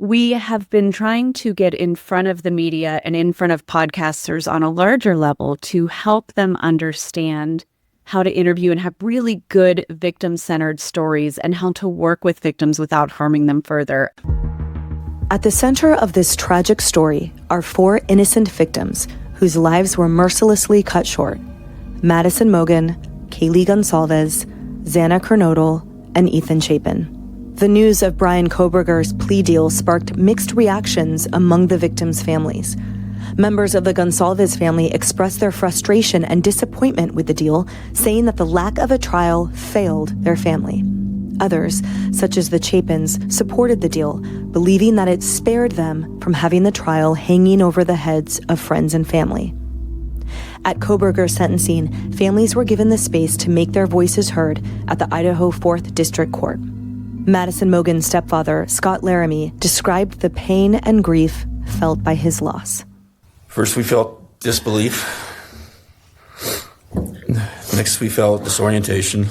We have been trying to get in front of the media and in front of podcasters on a larger level to help them understand how to interview and have really good victim-centered stories and how to work with victims without harming them further. At the center of this tragic story are 4 innocent victims whose lives were mercilessly cut short: Madison Mogen, Kaylee Goncalves, Xana Kernodle, and Ethan Chapin. The news of Brian Kohberger's plea deal sparked mixed reactions among the victims' families. Members of the Goncalves family expressed their frustration and disappointment with the deal, saying that the lack of a trial failed their family. Others, such as the Chapins, supported the deal, believing that it spared them from having the trial hanging over the heads of friends and family. At Kohberger's sentencing, families were given the space to make their voices heard at the Idaho 4th District Court. Madison Mogen's stepfather, Scott Laramie, described the pain and grief felt by his loss. First, we felt disbelief. Next, we felt disorientation.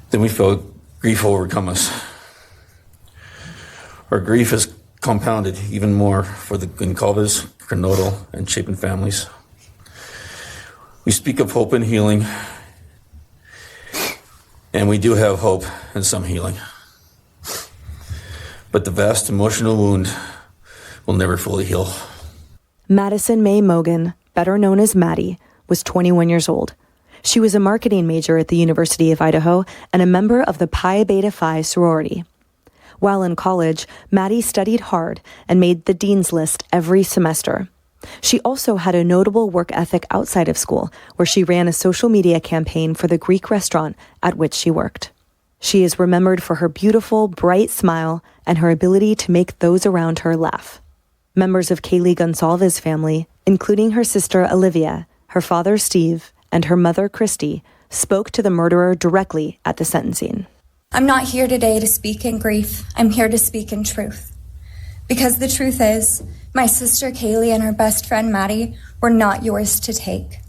Then we felt grief overcome us. Our grief is compounded even more for the Goncalves, Kernodle, and Chapin families. We speak of hope and healing, and we do have hope and some healing. But the vast emotional wound will never fully heal. Madison Mae Mogen, better known as Maddie, was 21 years old. She was a marketing major at the University of Idaho and a member of the Pi Beta Phi sorority. While in college, Maddie studied hard and made the dean's list every semester. She also had a notable work ethic outside of school, where she ran a social media campaign for the Greek restaurant at which she worked. She is remembered for her beautiful, bright smile and her ability to make those around her laugh. Members of Kaylee Goncalves' family, including her sister Olivia, her father Steve, and her mother Christy, spoke to the murderer directly at the sentencing. I'm not here today to speak in grief. I'm here to speak in truth. Because the truth is, my sister Kaylee and her best friend Maddie were not yours to take.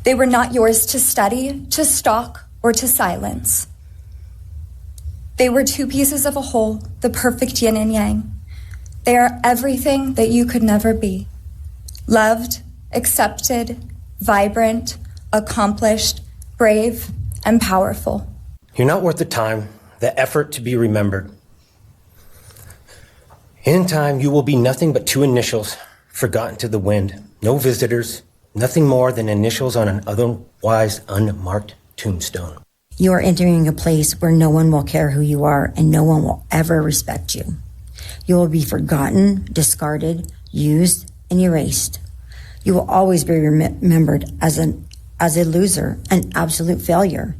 They were not yours to study, to stalk, or to silence. They were 2 pieces of a whole, the perfect yin and yang. They are everything that you could never be. Loved, accepted, vibrant, accomplished, brave, and powerful. You're not worth the time, the effort to be remembered. In time, you will be nothing but 2 initials forgotten to the wind. No visitors, nothing more than initials on an otherwise unmarked tombstone. You are entering a place where no one will care who you are and no one will ever respect you. You will be forgotten, discarded, used, and erased. You will always be remembered as a loser, an absolute failure.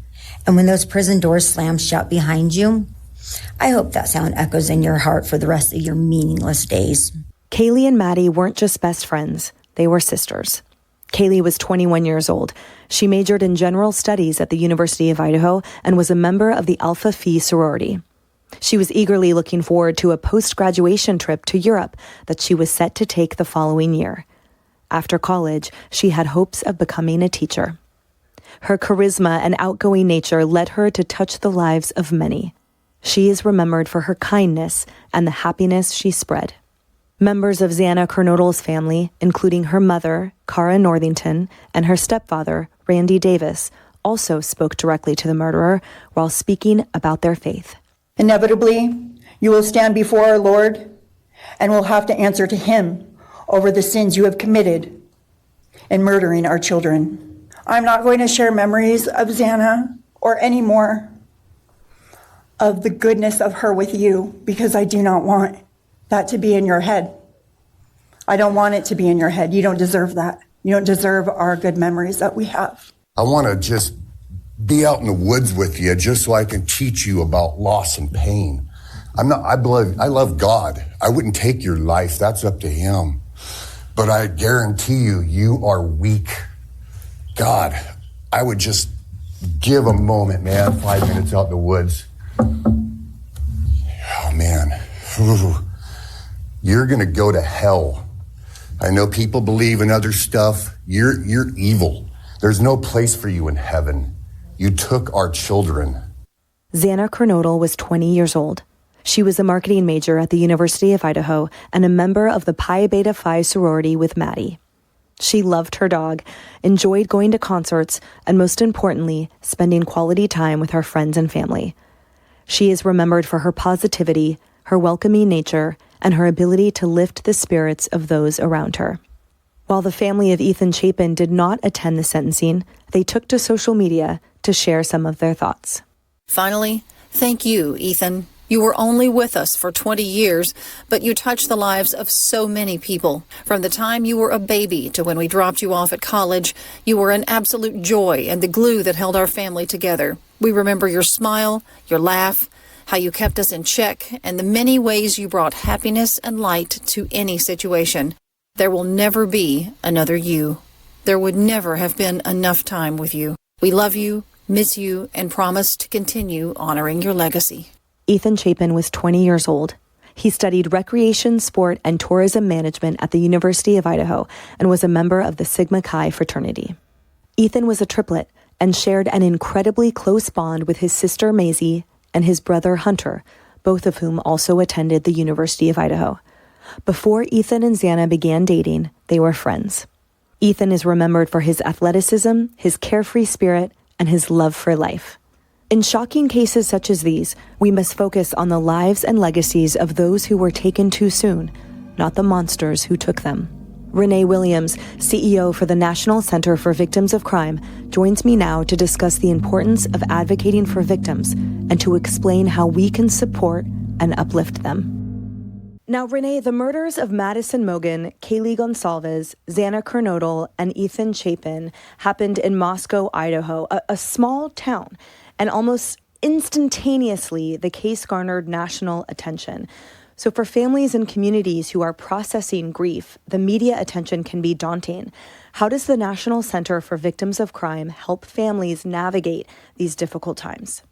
And when those prison doors slam shut behind you, I hope that sound echoes in your heart for the rest of your meaningless days. Kaylee and Maddie weren't just best friends, they were sisters. Kaylee was 21 years old. She majored in general studies at the University of Idaho and was a member of the Alpha Phi sorority. She was eagerly looking forward to a post-graduation trip to Europe that she was set to take the following year. After college, she had hopes of becoming a teacher. Her charisma and outgoing nature led her to touch the lives of many. She is remembered for her kindness and the happiness she spread. Members of Xana Kernodle's family, including her mother, Cara Northington, and her stepfather, Randy Davis, also spoke directly to the murderer while speaking about their faith. Inevitably, you will stand before our Lord and will have to answer to him over the sins you have committed in murdering our children. I'm not going to share memories of Xana or any more of the goodness of her with you because I do not want that to be in your head. I don't want it to be in your head. You don't deserve that. You don't deserve our good memories that we have. I want to just be out in the woods with you just so I can teach you about loss and pain. I love God. I wouldn't take your life. That's up to him. But I guarantee you, you are weak. God, I would just give a moment, man, 5 minutes out in the woods. Oh, man. Ooh. You're going to go to hell. I know people believe in other stuff. You're evil. There's no place for you in heaven. You took our children. Xana Kernodle was 20 years old. She was a marketing major at the University of Idaho and a member of the Pi Beta Phi sorority with Maddie. She loved her dog, enjoyed going to concerts, and most importantly, spending quality time with her friends and family. She is remembered for her positivity, her welcoming nature, and her ability to lift the spirits of those around her. While the family of Ethan Chapin did not attend the sentencing, they took to social media to share some of their thoughts. Finally, thank you, Ethan. You were only with us for 20 years, but you touched the lives of so many people. From the time you were a baby to when we dropped you off at college, you were an absolute joy and the glue that held our family together. We remember your smile, your laugh, how you kept us in check, and the many ways you brought happiness and light to any situation. There will never be another you. There would never have been enough time with you. We love you, miss you, and promise to continue honoring your legacy. Ethan Chapin was 20 years old. He studied recreation, sport, and tourism management at the University of Idaho and was a member of the Sigma Chi fraternity. Ethan was a triplet and shared an incredibly close bond with his sister Maisie and his brother Hunter, both of whom also attended the University of Idaho. Before Ethan and Xana began dating, they were friends. Ethan is remembered for his athleticism, his carefree spirit, and his love for life. In shocking cases such as these, we must focus on the lives and legacies of those who were taken too soon, not the monsters who took them. Renée Williams, CEO for the National Center for Victims of Crime, joins me now to discuss the importance of advocating for victims and to explain how we can support and uplift them. Now, Renée, the murders of Madison Mogen, Kaylee Goncalves, Xana Kernodle, and Ethan Chapin happened in Moscow, Idaho, a small town. And almost instantaneously, the case garnered national attention. So for families and communities who are processing grief, the media attention can be daunting. How does the National Center for Victims of Crime help families navigate these difficult times?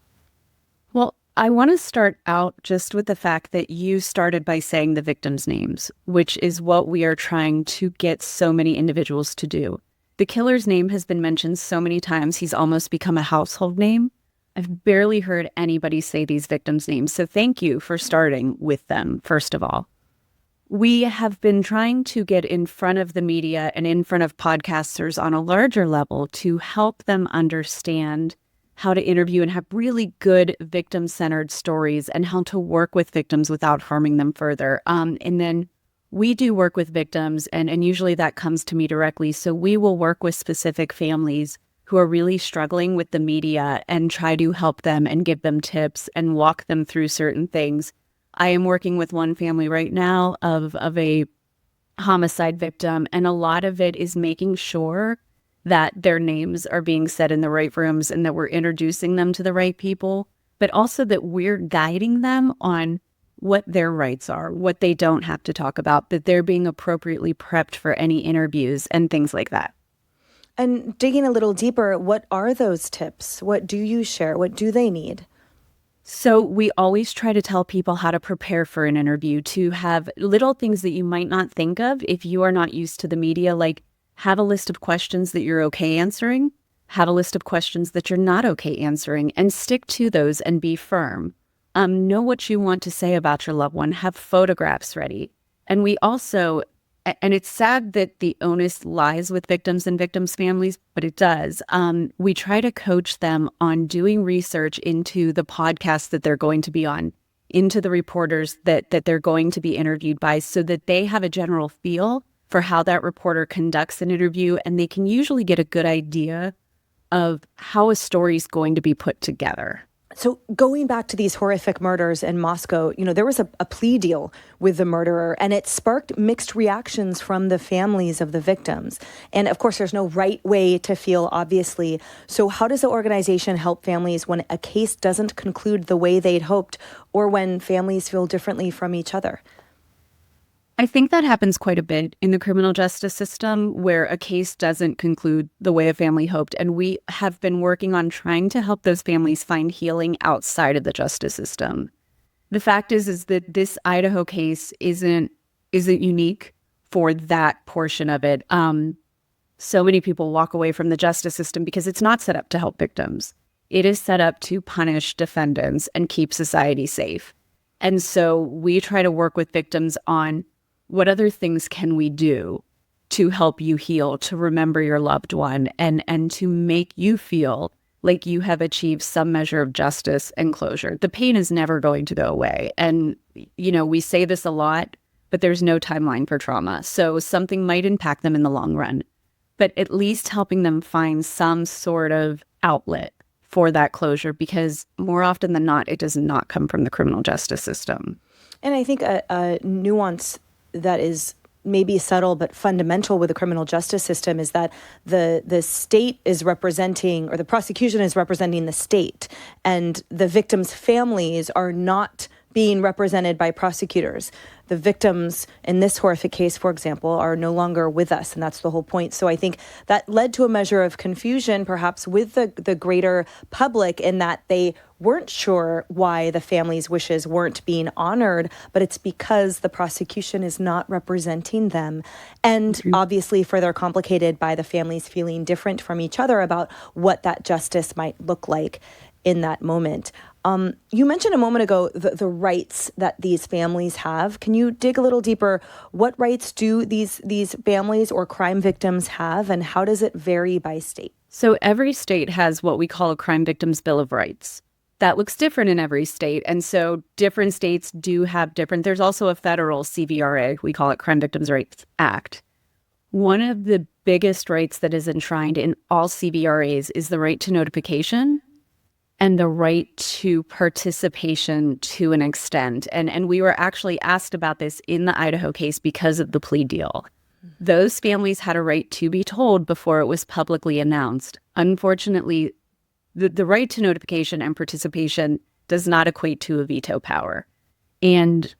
Well, I want to start out just with the fact that you started by saying the victims' names, which is what we are trying to get so many individuals to do. The killer's name has been mentioned so many times, he's almost become a household name. I've barely heard anybody say these victims' names, so thank you for starting with them, first of all. We have been trying to get in front of the media and in front of podcasters on a larger level to help them understand how to interview and have really good victim-centered stories and how to work with victims without harming them further. And then we do work with victims, and usually that comes to me directly, so we will work with specific families who are really struggling with the media and try to help them and give them tips and walk them through certain things. I am working with one family right now of a homicide victim, and a lot of it is making sure that their names are being said in the right rooms and that we're introducing them to the right people, but also that we're guiding them on what their rights are, what they don't have to talk about, that they're being appropriately prepped for any interviews and things like that. And digging a little deeper, what are those tips? What do you share? What do they need? So we always try to tell people how to prepare for an interview, to have little things that you might not think of if you are not used to the media, like have a list of questions that you're okay answering, have a list of questions that you're not okay answering, and stick to those and be firm. Know what you want to say about your loved one, have photographs ready. And we also, and it's sad that the onus lies with victims and victims' families, but it does. We try to coach them on doing research into the podcasts that they're going to be on, into the reporters that they're going to be interviewed by, so that they have a general feel for how that reporter conducts an interview, and they can usually get a good idea of how a story is going to be put together. So going back to these horrific murders in Moscow, there was a plea deal with the murderer, and it sparked mixed reactions from the families of the victims. And of course, there's no right way to feel, obviously. So how does the organization help families when a case doesn't conclude the way they'd hoped, or when families feel differently from each other? I think that happens quite a bit in the criminal justice system, where a case doesn't conclude the way a family hoped. And we have been working on trying to help those families find healing outside of the justice system. The fact is that this Idaho case isn't unique for that portion of it. So many people walk away from the justice system because it's not set up to help victims. It is set up to punish defendants and keep society safe. And so we try to work with victims on what other things can we do to help you heal, to remember your loved one, and to make you feel like you have achieved some measure of justice and closure. The pain is never going to go away. And, we say this a lot, but there's no timeline for trauma. So something might impact them in the long run, but at least helping them find some sort of outlet for that closure, because more often than not, it does not come from the criminal justice system. And I think a nuance that is maybe subtle but fundamental with the criminal justice system is that the state is representing, or the prosecution is representing the state, and the victims' families are not being represented by prosecutors. The victims in this horrific case, for example, are no longer with us, and that's the whole point. So I think that led to a measure of confusion, perhaps with the greater public, in that they weren't sure why the family's wishes weren't being honored, but it's because the prosecution is not representing them. And obviously further complicated by the families feeling different from each other about what that justice might look like in that moment. You mentioned a moment ago the rights that these families have. Can you dig a little deeper? What rights do these families or crime victims have, and how does it vary by state? So every state has what we call a Crime Victims Bill of Rights. That looks different in every state. And so different states do have different. There's also a federal CVRA, we call it Crime Victims' Rights Act. One of the biggest rights that is enshrined in all CVRAs is the right to notification and the right to participation to an extent. And we were actually asked about this in the Idaho case because of the plea deal. Those families had a right to be told before it was publicly announced. Unfortunately, the right to notification and participation does not equate to a veto power. And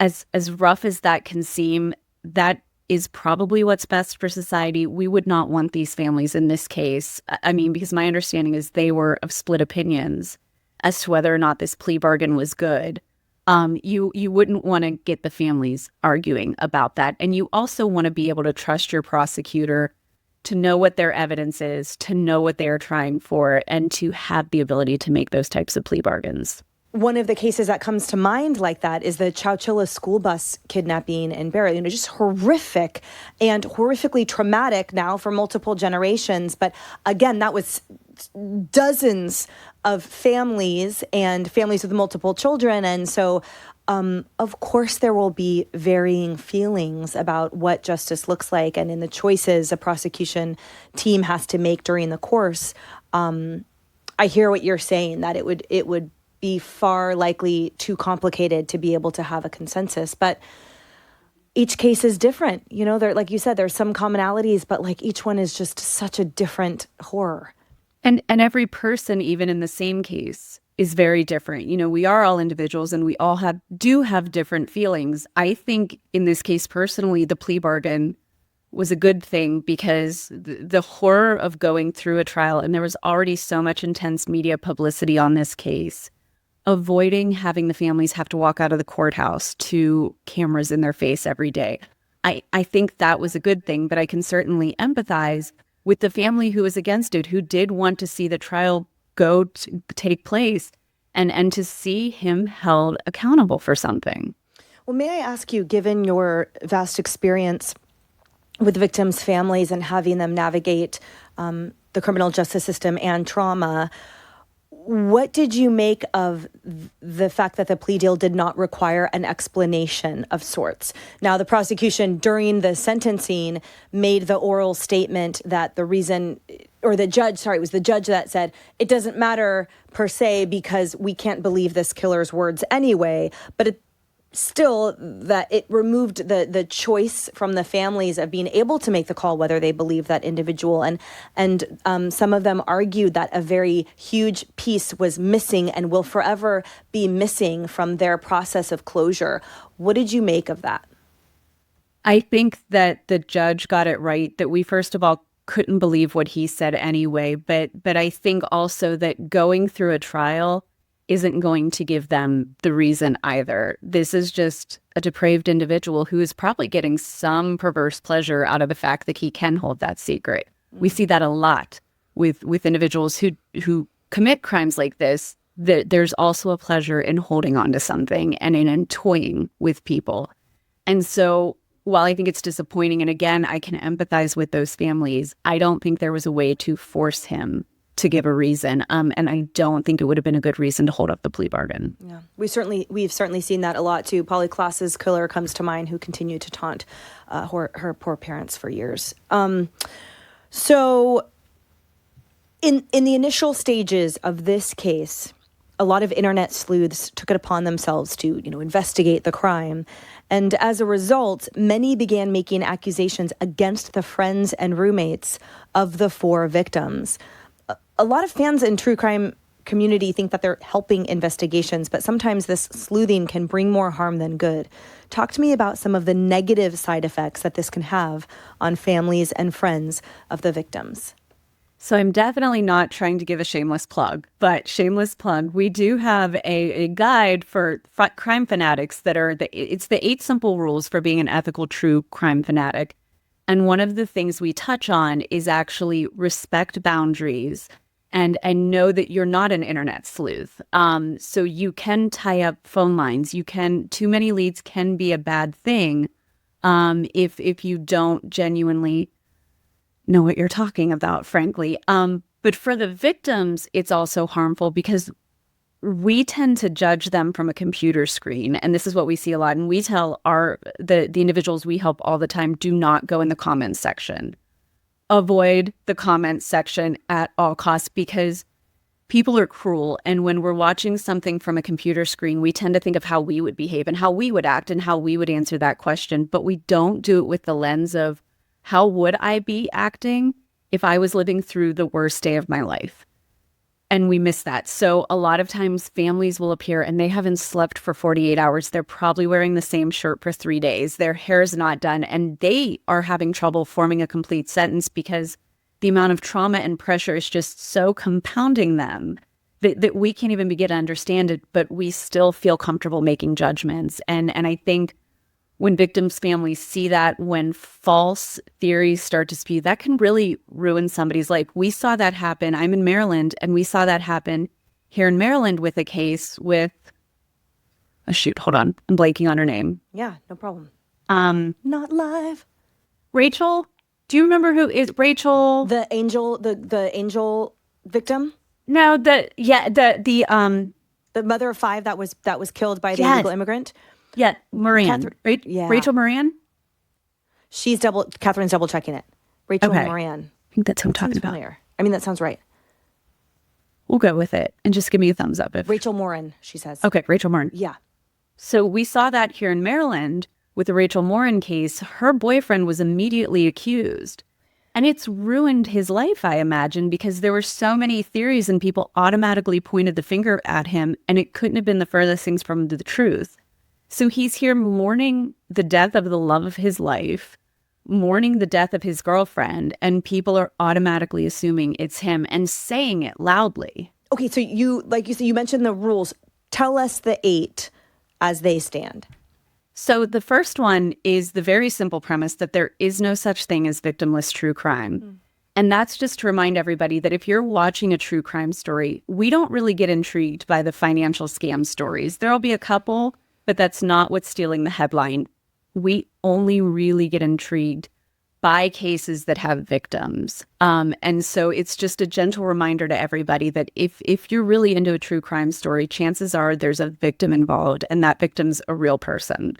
as rough as that can seem, that is probably what's best for society. We would not want these families in this case. I mean, because my understanding is they were of split opinions as to whether or not this plea bargain was good. You wouldn't want to get the families arguing about that. And you also want to be able to trust your prosecutor to know what their evidence is, to know what they are trying for, and to have the ability to make those types of plea bargains. One of the cases that comes to mind like that is the Chowchilla school bus kidnapping in Barrett. Just horrific and horrifically traumatic now for multiple generations. But again, that was dozens of families and families with multiple children. And so, of course, there will be varying feelings about what justice looks like and in the choices a prosecution team has to make during the course. I hear what you're saying, that it would be far likely too complicated to be able to have a consensus. But each case is different. There, like you said, there's some commonalities, but like each one is just such a different horror. And every person, even in the same case, is very different. We are all individuals and we all do have different feelings. I think in this case, personally, the plea bargain was a good thing because the horror of going through a trial, and there was already so much intense media publicity on this case, avoiding having the families have to walk out of the courthouse to cameras in their face every day. I think that was a good thing, but I can certainly empathize with the family who was against it, who did want to see the trial go to take place and to see him held accountable for something. Well, may I ask you, given your vast experience with victims' families and having them navigate the criminal justice system and trauma, what did you make of the fact that the plea deal did not require an explanation of sorts? Now, the prosecution during the sentencing made the oral statement that the reason, or the judge, it was the judge that said, it doesn't matter per se because we can't believe this killer's words anyway. But it still, that it removed the choice from the families of being able to make the call whether they believe that individual. And some of them argued that a very huge piece was missing and will forever be missing from their process of closure. What did you make of that? I think that the judge got it right, that we first of all couldn't believe what he said anyway. But I think also that going through a trial isn't going to give them the reason either. This is just a depraved individual who is probably getting some perverse pleasure out of the fact that he can hold that secret. We see that a lot with individuals who commit crimes like this, there's also a pleasure in holding on to something and in toying with people. And so while I think it's disappointing, and again, I can empathize with those families, I don't think there was a way to force him to give a reason. And I don't think it would have been a good reason to hold up the plea bargain. Yeah, we've certainly seen that a lot too. Polly Klaas's killer comes to mind, who continued to taunt her poor parents for years. So in the initial stages of this case, a lot of internet sleuths took it upon themselves to, investigate the crime. And as a result, many began making accusations against the friends and roommates of the 4 victims. A lot of fans in true crime community think that they're helping investigations, but sometimes this sleuthing can bring more harm than good. Talk to me about some of the negative side effects that this can have on families and friends of the victims. So I'm definitely not trying to give a shameless plug, but shameless plug, we do have a guide for crime fanatics that are, it's the 8 simple rules for being an ethical true crime fanatic. And one of the things we touch on is actually respect boundaries and know that you're not an internet sleuth. So you can tie up phone lines. Too many leads can be a bad thing if you don't genuinely know what you're talking about, frankly. But for the victims, it's also harmful because we tend to judge them from a computer screen. And this is what we see a lot. And we tell the individuals we help all the time, do not go in the comments section. Avoid the comments section at all costs because people are cruel. And when we're watching something from a computer screen, we tend to think of how we would behave and how we would act and how we would answer that question. But we don't do it with the lens of how would I be acting if I was living through the worst day of my life? And we miss that. So a lot of times families will appear and they haven't slept for 48 hours. They're probably wearing the same shirt for 3 days. Their hair is not done. And they are having trouble forming a complete sentence because the amount of trauma and pressure is just so compounding them that we can't even begin to understand it, but we still feel comfortable making judgments. And I think when victims' families see that, when false theories start to spew, that can really ruin somebody's life. We saw that happen. I'm in Maryland, and we saw that happen here in Maryland with a case with, hold on, I'm blanking on her name. Yeah, no problem. Not live. Rachel? Do you remember who is Rachel? The angel, the angel victim? No, the mother of 5 that was killed by the illegal immigrant. Yeah, Moran. Rachel Moran? Catherine's double checking it. Rachel Moran. I think that's who I'm talking about. Familiar. I mean, that sounds right. We'll go with it and just give me a thumbs up. Rachel Moran, she says. Okay, Rachel Moran. Yeah. So we saw that here in Maryland with the Rachel Moran case. Her boyfriend was immediately accused. And it's ruined his life, I imagine, because there were so many theories and people automatically pointed the finger at him, and it couldn't have been the furthest things from the truth. So he's here mourning the death of the love of his life, mourning the death of his girlfriend, and people are automatically assuming it's him and saying it loudly. Okay, so you mentioned the rules. Tell us the 8 as they stand. So the first one is the very simple premise that there is no such thing as victimless true crime. And that's just to remind everybody that if you're watching a true crime story, we don't really get intrigued by the financial scam stories. There'll be a couple, but that's not what's stealing the headline. We only really get intrigued by cases that have victims. And so it's just a gentle reminder to everybody that if you're really into a true crime story, chances are there's a victim involved and that victim's a real person.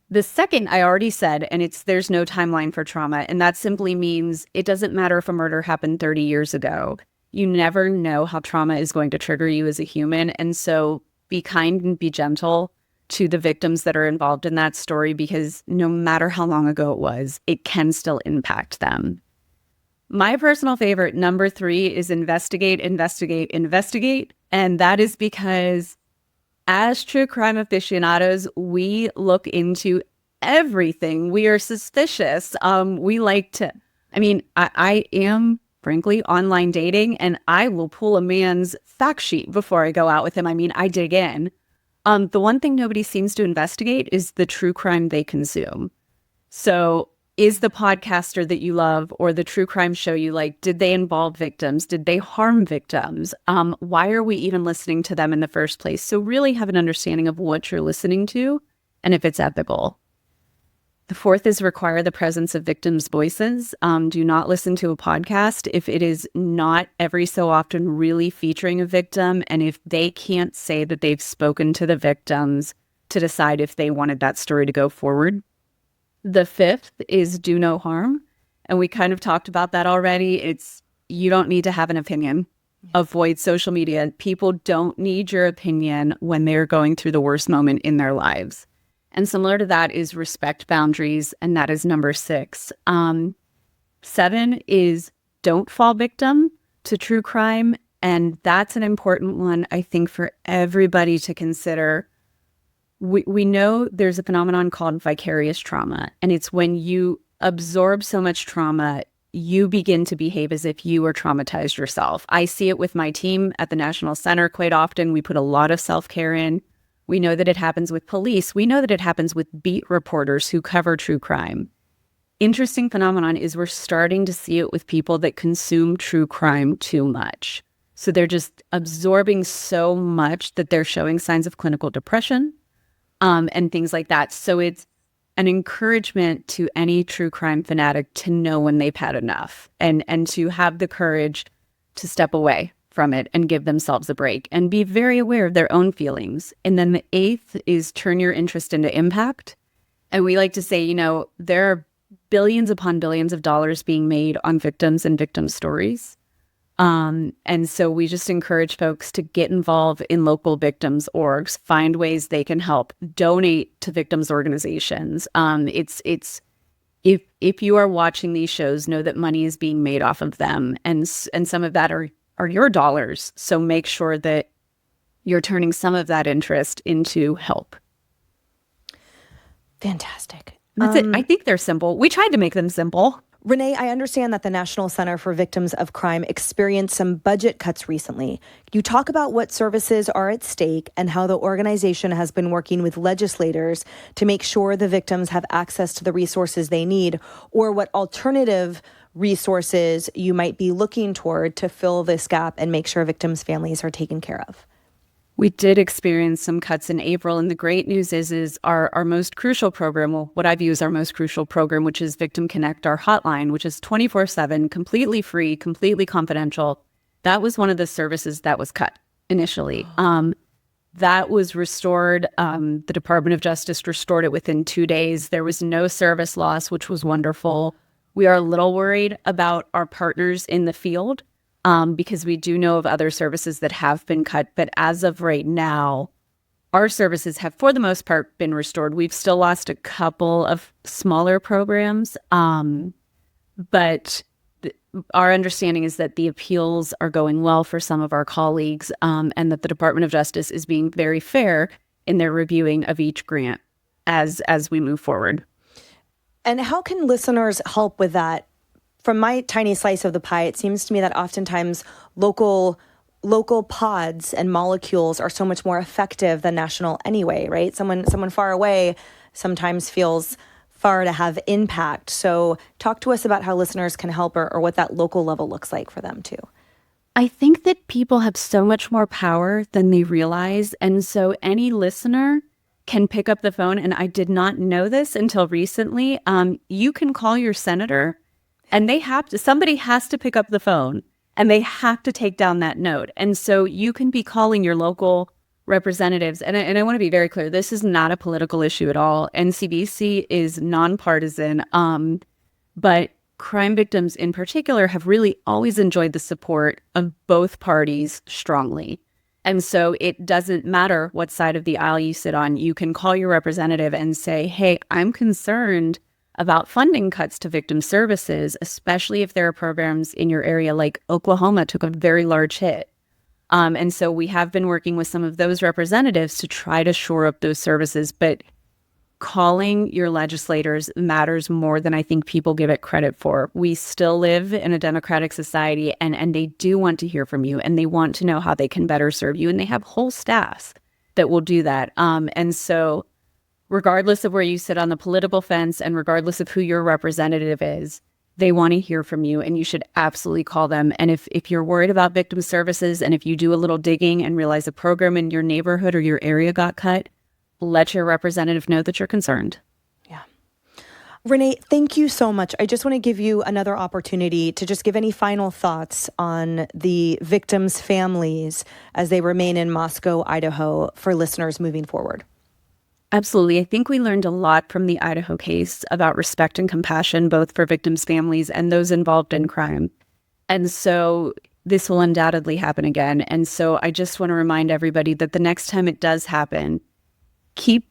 The second I already said, and there's no timeline for trauma. And that simply means it doesn't matter if a murder happened 30 years ago. You never know how trauma is going to trigger you as a human. And so be kind and be gentle to the victims that are involved in that story, because no matter how long ago it was, it can still impact them. My personal favorite, number 3, is investigate, investigate, investigate. And that is because as true crime aficionados, we look into everything. We are suspicious. We like to, I am, frankly, online dating, and I will pull a man's fact sheet before I go out with him. I dig in. The one thing nobody seems to investigate is the true crime they consume. So is the podcaster that you love or the true crime show you like, did they involve victims? Did they harm victims? Why are we even listening to them in the first place? So really have an understanding of what you're listening to and if it's ethical. The fourth is require the presence of victims' voices. Do not listen to a podcast if it is not every so often really featuring a victim, and if they can't say that they've spoken to the victims to decide if they wanted that story to go forward. The fifth is do no harm. And we kind of talked about that already. You don't need to have an opinion. Avoid social media. People don't need your opinion when they're going through the worst moment in their lives. And similar to that is respect boundaries, and that is number 6. 7 is don't fall victim to true crime, and that's an important one, I think, for everybody to consider. We know there's a phenomenon called vicarious trauma, and it's when you absorb so much trauma, you begin to behave as if you were traumatized yourself. I see it with my team at the National Center quite often. We put a lot of self-care in. We know that it happens with police. We know that it happens with beat reporters who cover true crime. Interesting phenomenon is we're starting to see it with people that consume true crime too much. So they're just absorbing so much that they're showing signs of clinical depression, and things like that. So it's an encouragement to any true crime fanatic to know when they've had enough and to have the courage to step away from it and give themselves a break and be very aware of their own feelings. And then the 8th is turn your interest into impact. And we like to say, there are billions upon billions of dollars being made on victims and victim stories. And so we just encourage folks to get involved in local victims orgs, find ways they can help, donate to victims organizations. If you are watching these shows, know that money is being made off of them, and some of that are your dollars. So make sure that you're turning some of that interest into help. Fantastic. That's it. I think they're simple. We tried to make them simple. Renée, I understand that the National Center for Victims of Crime experienced some budget cuts recently. Can you talk about what services are at stake and how the organization has been working with legislators to make sure the victims have access to the resources they need, or what alternative resources you might be looking toward to fill this gap and make sure victims' families are taken care of? We did experience some cuts in April, and the great news is our most crucial program, well, what I view as our most crucial program, which is Victim Connect, our hotline, which is 24/7, completely free, completely confidential. That was one of the services that was cut initially. That was restored. The Department of Justice restored it within 2 days. There was no service loss, which was wonderful. We are a little worried about our partners in the field, because we do know of other services that have been cut. But as of right now, our services have, for the most part, been restored. We've still lost a couple of smaller programs, but our understanding is that the appeals are going well for some of our colleagues, and that the Department of Justice is being very fair in their reviewing of each grant as we move forward. And how can listeners help with that? From my tiny slice of the pie, it seems to me that oftentimes local pods and molecules are so much more effective than national anyway, right? Someone far away sometimes feels far to have impact. So talk to us about how listeners can help, or what that local level looks like for them too. I think that people have so much more power than they realize. And so any listener can pick up the phone. And I did not know this until recently. You can call your senator, and somebody has to pick up the phone, and they have to take down that note. And so you can be calling your local representatives. And I want to be very clear, this is not a political issue at all. NCVC is nonpartisan, but crime victims in particular have really always enjoyed the support of both parties strongly. And so it doesn't matter what side of the aisle you sit on. You can call your representative and say, hey, I'm concerned about funding cuts to victim services, especially if there are programs in your area, like Oklahoma took a very large hit. And so we have been working with some of those representatives to try to shore up those services. But calling your legislators matters more than I think people give it credit for. We still live in a democratic society, and they do want to hear from you, and they want to know how they can better serve you. And they have whole staffs that will do that. And so regardless of where you sit on the political fence and regardless of who your representative is, they want to hear from you, and you should absolutely call them. And if you're worried about victim services, and if you do a little digging and realize a program in your neighborhood or your area got cut, let your representative know that you're concerned. Yeah. Renée, thank you so much. I just want to give you another opportunity to just give any final thoughts on the victims' families as they remain in Moscow, Idaho, for listeners moving forward. Absolutely. I think we learned a lot from the Idaho case about respect and compassion, both for victims' families and those involved in crime. And so this will undoubtedly happen again. And so I just want to remind everybody that the next time it does happen, keep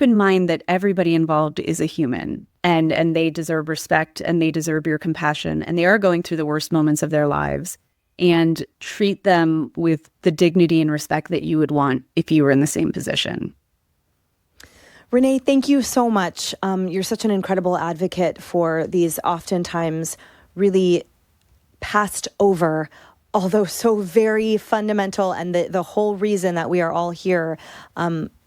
in mind that everybody involved is a human, and they deserve respect, and they deserve your compassion, and they are going through the worst moments of their lives, and treat them with the dignity and respect that you would want if you were in the same position. Renée, thank you so much. You're such an incredible advocate for these oftentimes really passed over, although so very fundamental, and the whole reason that we are all here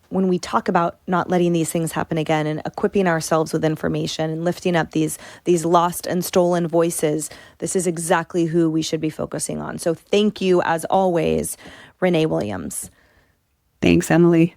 when we talk about not letting these things happen again and equipping ourselves with information and lifting up these lost and stolen voices. This is exactly who we should be focusing on. So thank you, as always, Renée Williams. Thanks, Emily.